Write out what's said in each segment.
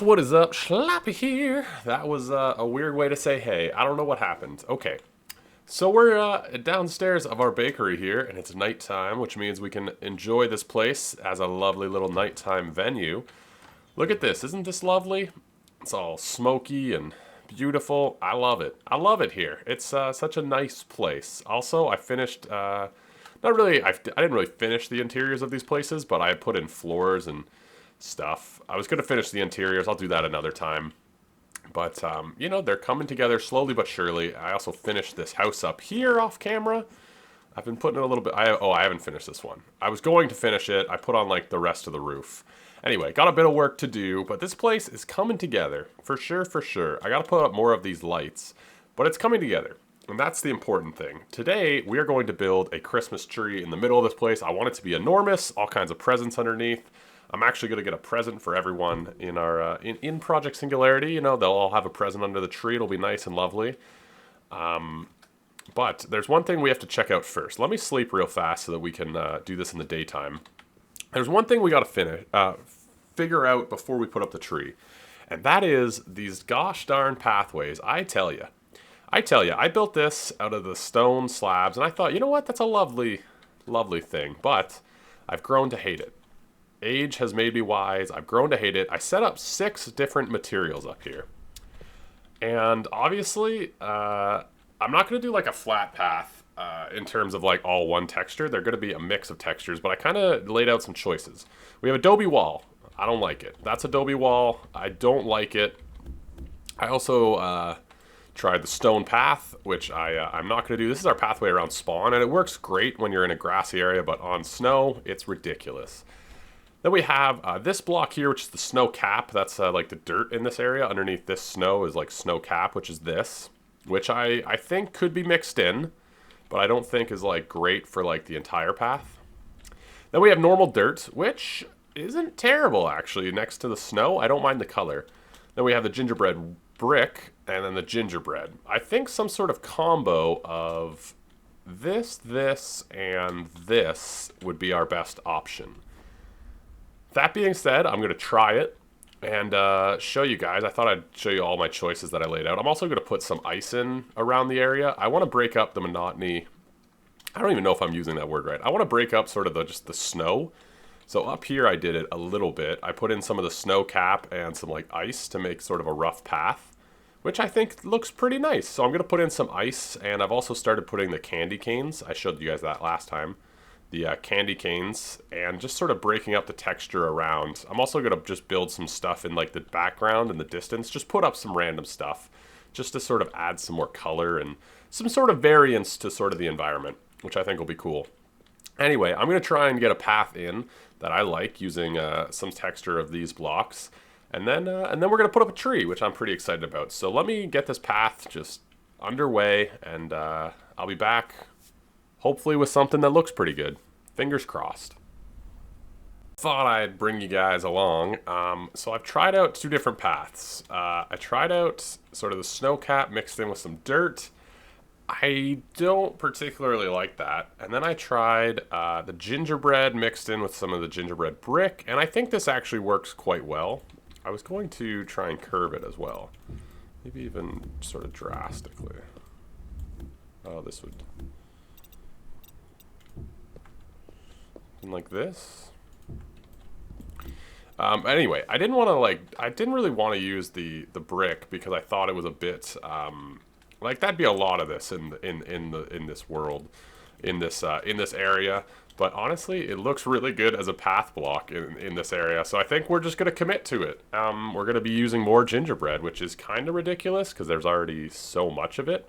What is up? Schlappy here. That was a weird way to say hey. I don't know what happened. Okay. So we're downstairs of our bakery here, and it's nighttime, which means we can enjoy this place as a lovely little nighttime venue. Look at this. Isn't this lovely? It's all smoky and beautiful. I love it. I love it here. It's such a nice place. Also, I finished, not really, I didn't really finish the interiors of these places, but I put in floors and stuff. I was going to finish the interiors. I'll do that another time. But, you know, they're coming together slowly but surely. I also finished this house up here off camera. I've been putting it a little bit... I haven't finished this one. I was going to finish it. I put on, like, the rest of the roof. Anyway, got a bit of work to do, but this place is coming together. For sure, for sure. I got to put up more of these lights, but it's coming together. And that's the important thing. Today, we are going to build a Christmas tree in the middle of this place. I want it to be enormous, all kinds of presents underneath. I'm actually going to get a present for everyone in our in Project Singularity. You know, they'll all have a present under the tree. It'll be nice and lovely. But there's one thing we have to check out first. Let me sleep real fast so that we can do this in the daytime. There's one thing we got to figure out before we put up the tree. And that is these gosh darn pathways. I tell you, I built this out of the stone slabs. And I thought, you know what? That's a lovely, lovely thing. But I've grown to hate it. Age has made me wise. I've grown to hate it. I set up 6 different materials up here. And obviously, I'm not going to do like a flat path in terms of like all one texture. They're going to be a mix of textures, but I kind of laid out some choices. We have adobe wall. I don't like it. That's adobe wall. I don't like it. I also tried the stone path, which I'm not going to do. This is our pathway around spawn, and it works great when you're in a grassy area, but on snow, it's ridiculous. Then we have this block here, which is the snow cap. That's like the dirt in this area. Underneath this snow is like snow cap, which is this, which I think could be mixed in, but I don't think is like great for like the entire path. Then we have normal dirt, which isn't terrible actually next to the snow. I don't mind the color. Then we have the gingerbread brick and then the gingerbread. I think some sort of combo of this, and this would be our best option. That being said, I'm going to try it and show you guys. I thought I'd show you all my choices that I laid out. I'm also going to put some ice in around the area. I want to break up the monotony. I don't even know if I'm using that word right. I want to break up sort of just the snow. So up here I did it a little bit. I put in some of the snow cap and some like ice to make sort of a rough path, which I think looks pretty nice. So I'm going to put in some ice, and I've also started putting the candy canes. I showed you guys that last time. The candy canes, and just sort of breaking up the texture around. I'm also going to just build some stuff in like the background and the distance, just put up some random stuff just to sort of add some more color and some sort of variance to sort of the environment, which I think will be cool. Anyway, I'm going to try and get a path in that I like using some texture of these blocks, and then we're going to put up a tree, which I'm pretty excited about. So let me get this path just underway, and I'll be back hopefully with something that looks pretty good. Fingers crossed. Thought I'd bring you guys along. So I've tried out 2 different paths. I tried out sort of the snow cap mixed in with some dirt. I don't particularly like that. And then I tried the gingerbread mixed in with some of the gingerbread brick. And I think this actually works quite well. I was going to try and curve it as well. Maybe even sort of drastically. Oh, this would... like this. Anyway, I didn't really want to use the brick because I thought it was a bit like that'd be a lot of this in this world, in this area. But honestly, it looks really good as a path block in this area. So I think we're just gonna commit to it. We're gonna be using more gingerbread, which is kind of ridiculous because there's already so much of it.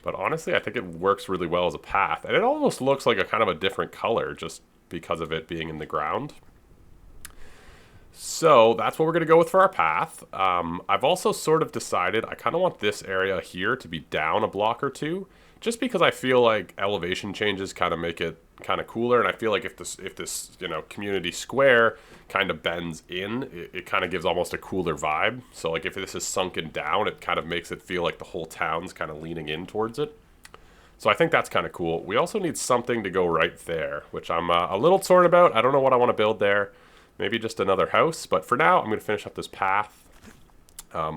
But honestly, I think it works really well as a path, and it almost looks like a kind of a different color just because of it being in the ground. So that's what we're going to go with for our path. I've also sort of decided I kind of want this area here to be down a block or 2, just because I feel like elevation changes kind of make it kind of cooler, and I feel like if this you know, community square kind of bends in, it kind of gives almost a cooler vibe. So like if this is sunken down, it kind of makes it feel like the whole town's kind of leaning in towards it. So I think that's kind of cool. We also need something to go right there, which I'm a little torn about. I don't know what I want to build there. Maybe just another house. But for now, I'm going to finish up this path.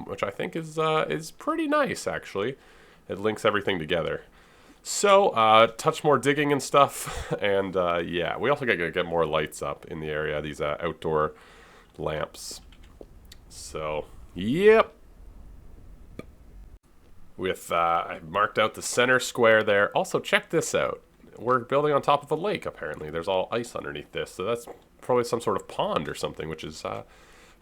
which I think is pretty nice, actually. It links everything together. So, touch more digging and stuff, and yeah, we also gotta get more lights up in the area, these outdoor lamps. So, yep. With, I marked out the center square there. Also, check this out. We're building on top of a lake, apparently. There's all ice underneath this, so that's probably some sort of pond or something, which is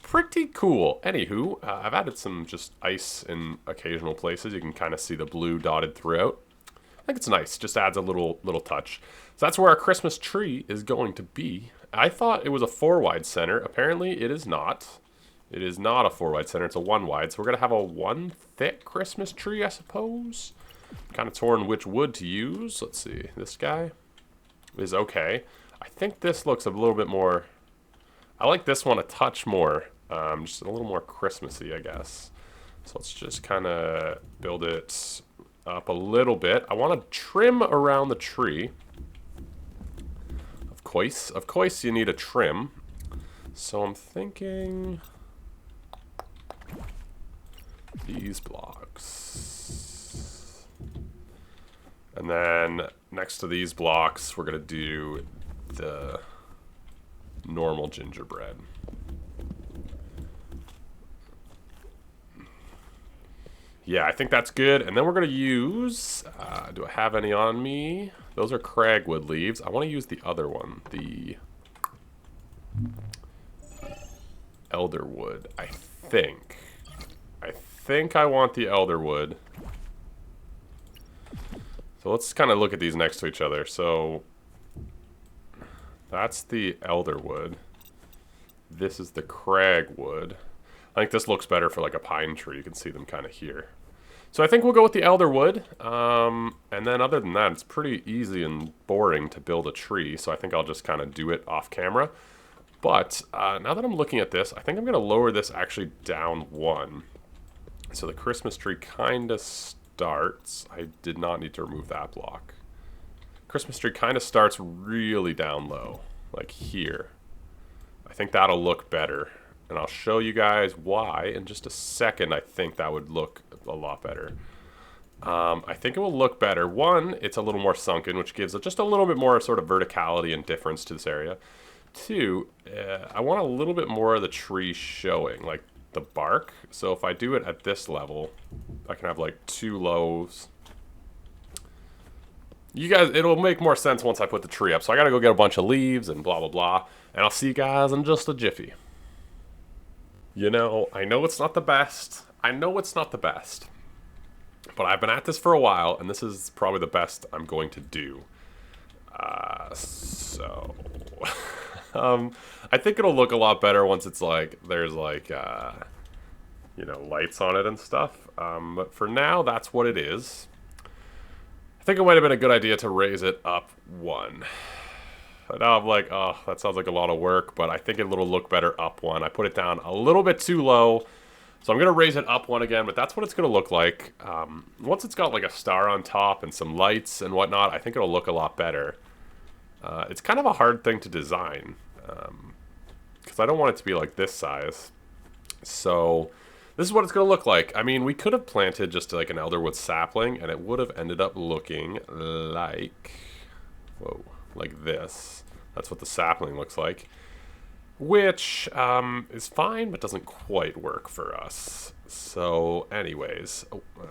pretty cool. Anywho, I've added some just ice in occasional places. You can kind of see the blue dotted throughout. I think it's nice. Just adds a little touch. So that's where our Christmas tree is going to be. I thought it was a 4-wide center. Apparently, it is not. It is not a 4-wide center. It's a 1-wide. So we're going to have a 1-thick Christmas tree, I suppose. Kind of torn which wood to use. Let's see. This guy is okay. I think this looks a little bit more... I like this one a touch more. Just a little more Christmassy, I guess. So let's just kind of build it up a little bit. I want to trim around the tree. Of course you need a trim. So I'm thinking... these blocks. And then next to these blocks, we're going to do the normal gingerbread. Yeah, I think that's good. And then we're going to use, do I have any on me? Those are cragwood leaves. I want to use the other one, the elderwood, I think. I think I want the elderwood. So let's kind of look at these next to each other. So that's the elderwood. This is the cragwood. I think this looks better for like a pine tree. You can see them kind of here. So I think we'll go with the elderwood. And then other than that, it's pretty easy and boring to build a tree. So I think I'll just kind of do it off camera. But now that I'm looking at this, I think I'm going to lower this actually down 1. So the Christmas tree kind of starts. I did not need to remove that block. Christmas tree kind of starts really down low, like here. I think that'll look better. And I'll show you guys why in just a second. I think that would look a lot better. I think it will look better. 1, it's a little more sunken, which gives just a little bit more sort of verticality and difference to this area. 2, I want a little bit more of the tree showing, like the bark. So if I do it at this level, I can have like 2 lows. You guys, it'll make more sense once I put the tree up. So I gotta go get a bunch of leaves and blah, blah, blah. And I'll see you guys in just a jiffy. You know, I know it's not the best. But I've been at this for a while, and this is probably the best I'm going to do. So... I think it'll look a lot better once it's like, there's like, you know, lights on it and stuff. But for now, that's what it is. I think it might have been a good idea to raise it up 1. Now I'm like, oh, that sounds like a lot of work, but I think it'll look better up 1. I put it down a little bit too low, so I'm going to raise it up 1 again, but that's what it's going to look like. Once it's got like a star on top and some lights and whatnot, I think it'll look a lot better. It's kind of a hard thing to design, because I don't want it to be like this size. So this is what it's going to look like. I mean, we could have planted just like an elderwood sapling, and it would have ended up looking like, whoa, like this. That's what the sapling looks like, which is fine, but doesn't quite work for us. So anyways,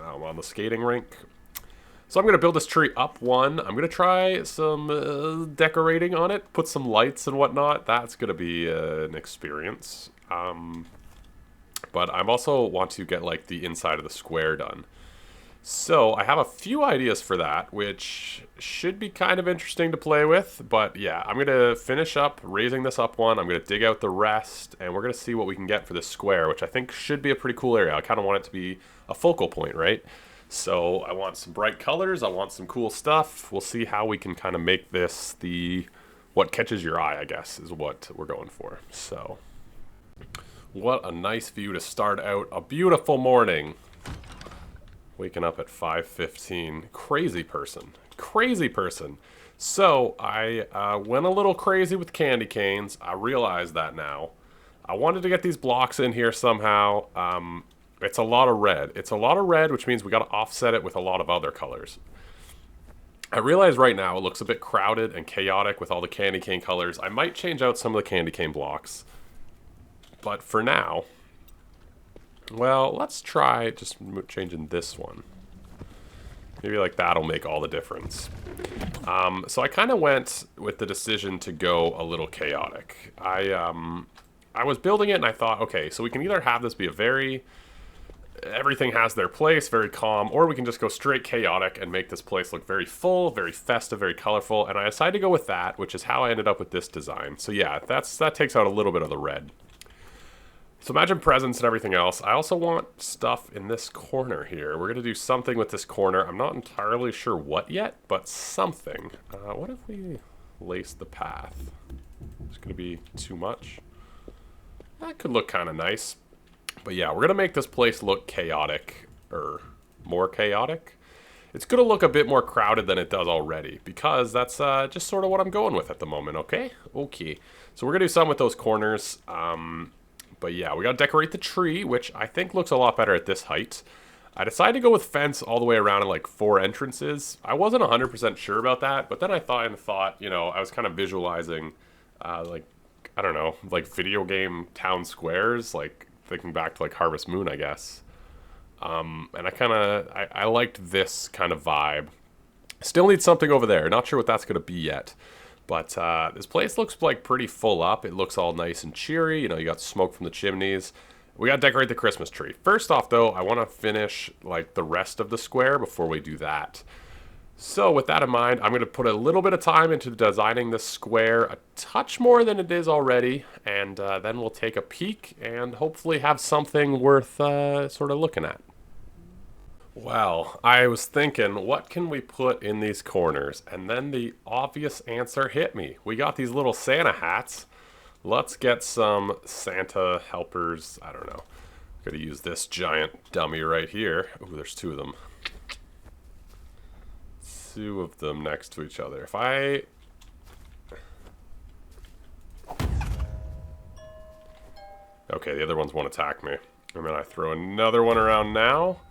I'm on the skating rink. So I'm going to build this tree up 1. I'm going to try some decorating on it, put some lights and whatnot. That's going to be an experience. But I also want to get like the inside of the square done. So I have a few ideas for that, which should be kind of interesting to play with. But yeah, I'm going to finish up raising this up 1. I'm going to dig out the rest, and we're going to see what we can get for this square, which I think should be a pretty cool area. I kind of want it to be a focal point, right? So I want some bright colors. I want some cool stuff. We'll see how we can kind of make this what catches your eye, I guess, is what we're going for. So what a nice view to start out a beautiful morning. Waking up at 5:15. Crazy person. So I went a little crazy with candy canes. I realize that now. I wanted to get these blocks in here somehow. It's a lot of red. It's a lot of red, which means we got to offset it with a lot of other colors. I realize right now it looks a bit crowded and chaotic with all the candy cane colors. I might change out some of the candy cane blocks. But for now, well, let's try just changing this one. Maybe like that'll make all the difference. So I kind of went with the decision to go a little chaotic. I was building it and I thought, okay, so we can either have this be a very, everything has their place, very calm, or we can just go straight chaotic and make this place look very full, very festive, very colorful. And I decided to go with that, which is how I ended up with this design. So yeah, that takes out a little bit of the red. So imagine presents and everything else. I also want stuff in this corner here. We're going to do something with this corner. I'm not entirely sure what yet, but something. What if we lace the path? It's going to be too much. That could look kind of nice. But yeah, we're going to make this place look chaotic, or more chaotic. It's going to look a bit more crowded than it does already, because that's just sort of what I'm going with at the moment, okay? Okay. So we're going to do something with those corners. But yeah, we got to decorate the tree, which I think looks a lot better at this height. I decided to go with fence all the way around and like 4 entrances. I wasn't 100% sure about that, but then I thought, you know, I was kind of visualizing, like, I don't know, like video game town squares, like thinking back to like Harvest Moon, I guess. And I liked this kind of vibe. Still need something over there. Not sure what that's going to be yet. But this place looks like pretty full up. It looks all nice and cheery. You know, you got smoke from the chimneys. We got to decorate the Christmas tree. First off, though, I want to finish like the rest of the square before we do that. So with that in mind, I'm going to put a little bit of time into designing this square, a touch more than it is already. And then we'll take a peek and hopefully have something worth sort of looking at. Well, I was thinking, what can we put in these corners? And then the obvious answer hit me. We got these little Santa hats. Let's get some Santa helpers. I don't know. Gotta use this giant dummy right here. Ooh, there's 2 of them. 2 of them next to each other. If I... Okay, the other ones won't attack me. And then I throw another one around now.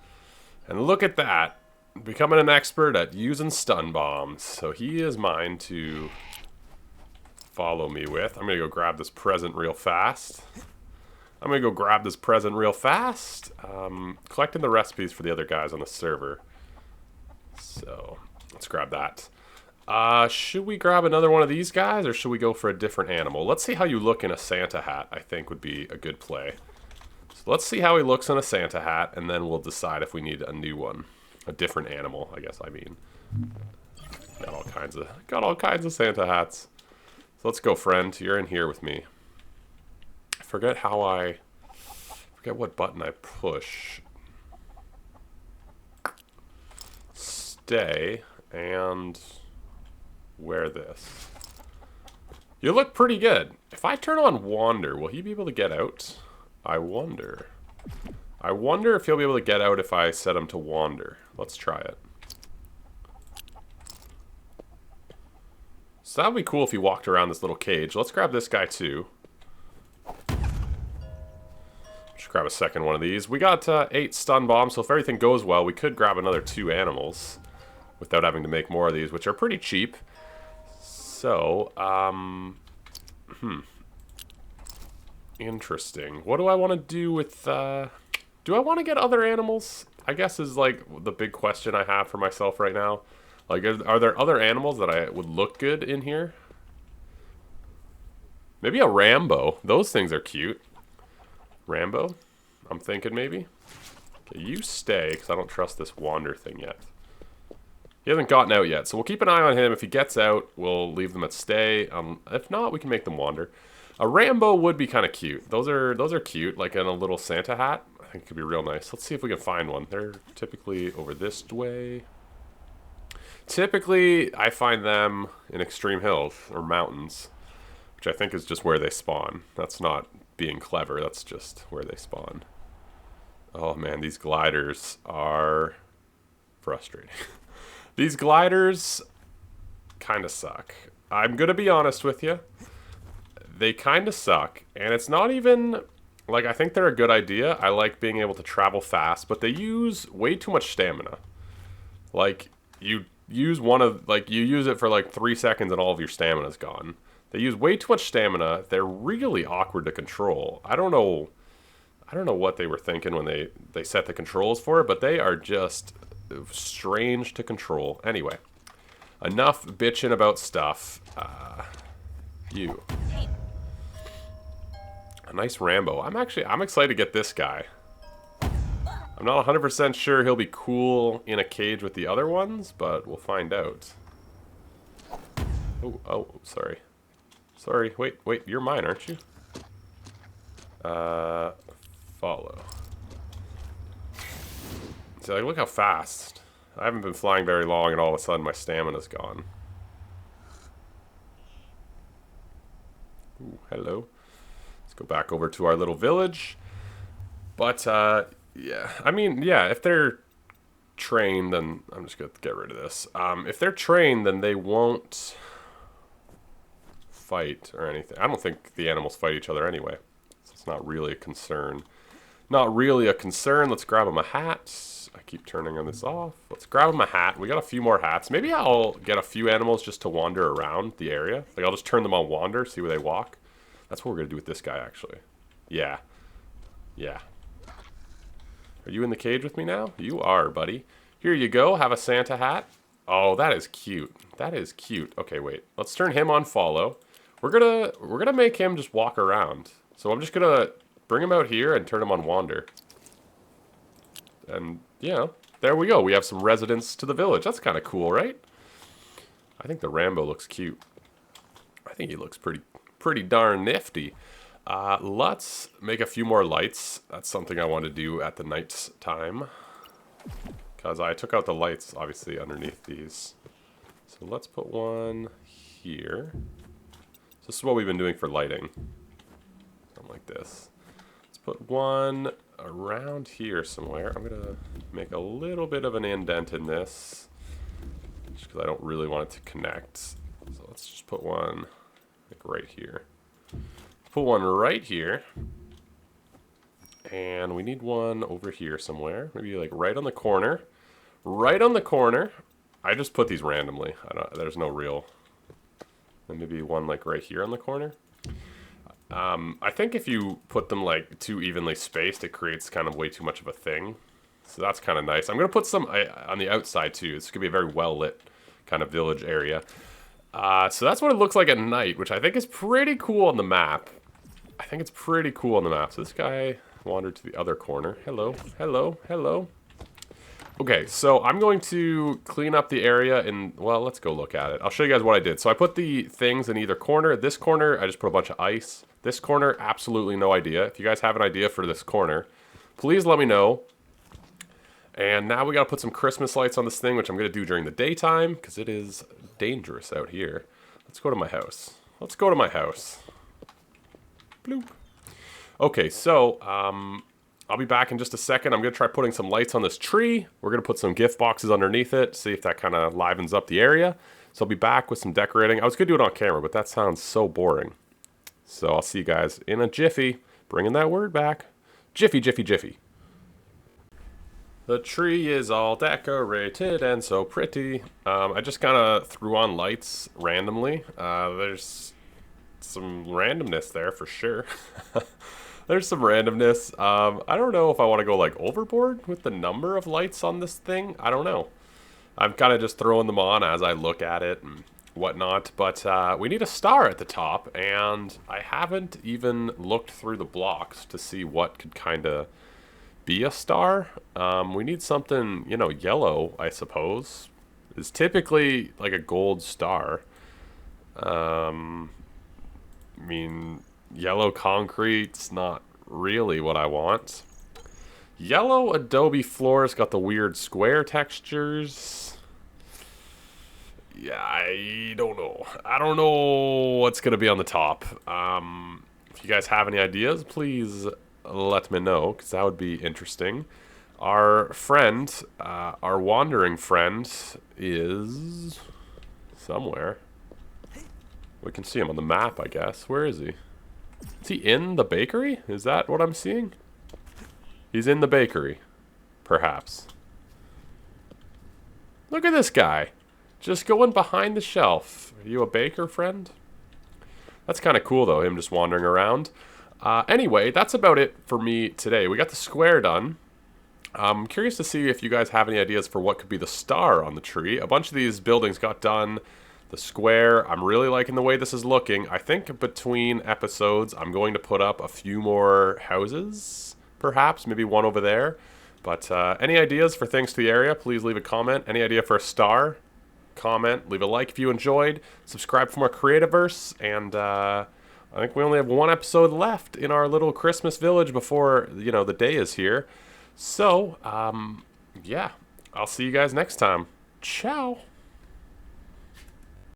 And look at that, becoming an expert at using stun bombs. So he is mine to follow me with. I'm going to go grab this present real fast. Collecting the recipes for the other guys on the server. So let's grab that. Should we grab another one of these guys, or should we go for a different animal? Let's see how you look in a Santa hat, I think would be a good play. So let's see how he looks in a Santa hat, and then we'll decide if we need a new one. A different animal, I guess I mean. Got all kinds of Santa hats. So let's go, friend. You're in here with me. I forget what button I push. Stay and wear this. You look pretty good. If I turn on Wander, will he be able to get out? I wonder if he'll be able to get out if I set him to wander. Let's try it. So that would be cool if he walked around this little cage. Let's grab this guy too. Just grab a second one of these. We got 8 stun bombs, so if everything goes well, we could grab another 2 animals without having to make more of these, which are pretty cheap. So, interesting. What do I want to do with, do I want to get other animals? I guess is like the big question I have for myself right now. Like, are there other animals that I would look good in here? Maybe a Rambo. Those things are cute. Rambo? I'm thinking maybe. Okay, you stay, because I don't trust this wander thing yet. He hasn't gotten out yet, so we'll keep an eye on him. If he gets out, we'll leave them at stay. If not, we can make them wander. A Rambo would be kind of cute. Those are cute, like in a little Santa hat. I think it could be real nice. Let's see if we can find one. They're typically over this way. Typically, I find them in extreme hills or mountains, which I think is just where they spawn. That's not being clever. That's just where they spawn. Oh man, these gliders are frustrating. These gliders kind of suck. I'm gonna be honest with you. They kind of suck, and it's not even Like, I think they're a good idea. I like being able to travel fast, but they use way too much stamina. Like, you use you use it for like 3 seconds and all of your stamina's gone. They use way too much stamina. They're really awkward to control. I don't know what they were thinking when they set the controls for it, but they are just strange to control. Anyway, enough bitching about stuff. You. A nice Rambo. I'm excited to get this guy. I'm not 100% sure he'll be cool in a cage with the other ones, but we'll find out. Oh, sorry. Sorry, wait, you're mine, aren't you? Follow. See, like, look how fast. I haven't been flying very long, and all of a sudden my stamina's gone. Ooh, hello. Let's go back over to our little village. But, yeah. I mean, yeah, if they're trained, then I'm just going to get rid of this. If they're trained, then they won't fight or anything. I don't think the animals fight each other anyway. So it's not really a concern. Not really a concern. Let's grab them a hat. I keep turning on this off. Let's grab them a hat. We got a few more hats. Maybe I'll get a few animals just to wander around the area. Like, I'll just turn them on wander, see where they walk. That's what we're going to do with this guy, actually. Yeah. Yeah. Are you in the cage with me now? You are, buddy. Here you go. Have a Santa hat. Oh, that is cute. That is cute. Okay, wait. Let's turn him on follow. We're gonna make him just walk around. So I'm just gonna bring him out here and turn him on wander. And yeah, there we go. We have some residents to the village. That's kind of cool, right? I think the Rambo looks cute. I think he looks pretty darn nifty. Let's make a few more lights. That's something I want to do at the night time. Because I took out the lights, obviously, underneath these. So let's put one here. So this is what we've been doing for lighting. Something like this. Let's put one around here somewhere. I'm going to make a little bit of an indent in this. Just because I don't really want it to connect. So let's just put one like right here. Put one right here. And we need one over here somewhere. Maybe like right on the corner. Right on the corner. I just put these randomly. There's no real. And maybe one like right here on the corner. I think if you put them like too evenly spaced, it creates kind of way too much of a thing. So that's kind of nice. I'm going to put some on the outside too. It's going to be a very well lit kind of village area. So that's what it looks like at night, which I think is pretty cool on the map. I think it's pretty cool on the map. So this guy wandered to the other corner. Hello, hello, hello. Okay, so I'm going to clean up the area and, well, let's go look at it. I'll show you guys what I did. So I put the things in either corner. This corner, I just put a bunch of ice. This corner, absolutely no idea. If you guys have an idea for this corner, please let me know. And now we got to put some Christmas lights on this thing, which I'm going to do during the daytime because it is dangerous out here. Let's go to my house. Let's go to my house. Bloop. Okay, so I'll be back in just a second. I'm going to try putting some lights on this tree. We're going to put some gift boxes underneath it, see if that kind of livens up the area. So I'll be back with some decorating. I was going to do it on camera, but that sounds so boring. So I'll see you guys in a jiffy. Bringing that word back. Jiffy, jiffy, jiffy. The tree is all decorated and so pretty. I just kind of threw on lights randomly. There's some randomness there for sure. There's some randomness. I don't know if I want to go like overboard with the number of lights on this thing. I don't know. I'm kind of just throwing them on as I look at it and whatnot. But we need a star at the top, and I haven't even looked through the blocks to see what could kind of be a star. We need something, you know, yellow, I suppose. It's typically like a gold star. I mean, yellow concrete's not really what I want. Yellow adobe floors got the weird square textures. Yeah, I don't know. I don't know what's going to be on the top. If you guys have any ideas, please let me know, because that would be interesting. Our friend, our wandering friend, is somewhere. We can see him on the map, I guess. Where is he? Is he in the bakery? Is that what I'm seeing? He's in the bakery. Perhaps. Look at this guy. Just going behind the shelf. Are you a baker, friend? That's kind of cool, though, him just wandering around. Anyway, that's about it for me today. We got the square done. I'm curious to see if you guys have any ideas for what could be the star on the tree. A bunch of these buildings got done. The square, I'm really liking the way this is looking. I think between episodes, I'm going to put up a few more houses, perhaps. Maybe one over there. But any ideas for things to the area, please leave a comment. Any idea for a star? Comment, leave a like if you enjoyed. Subscribe for more Creativerse. And I think we only have one episode left in our little Christmas village before, the day is here. So, yeah, I'll see you guys next time. Ciao.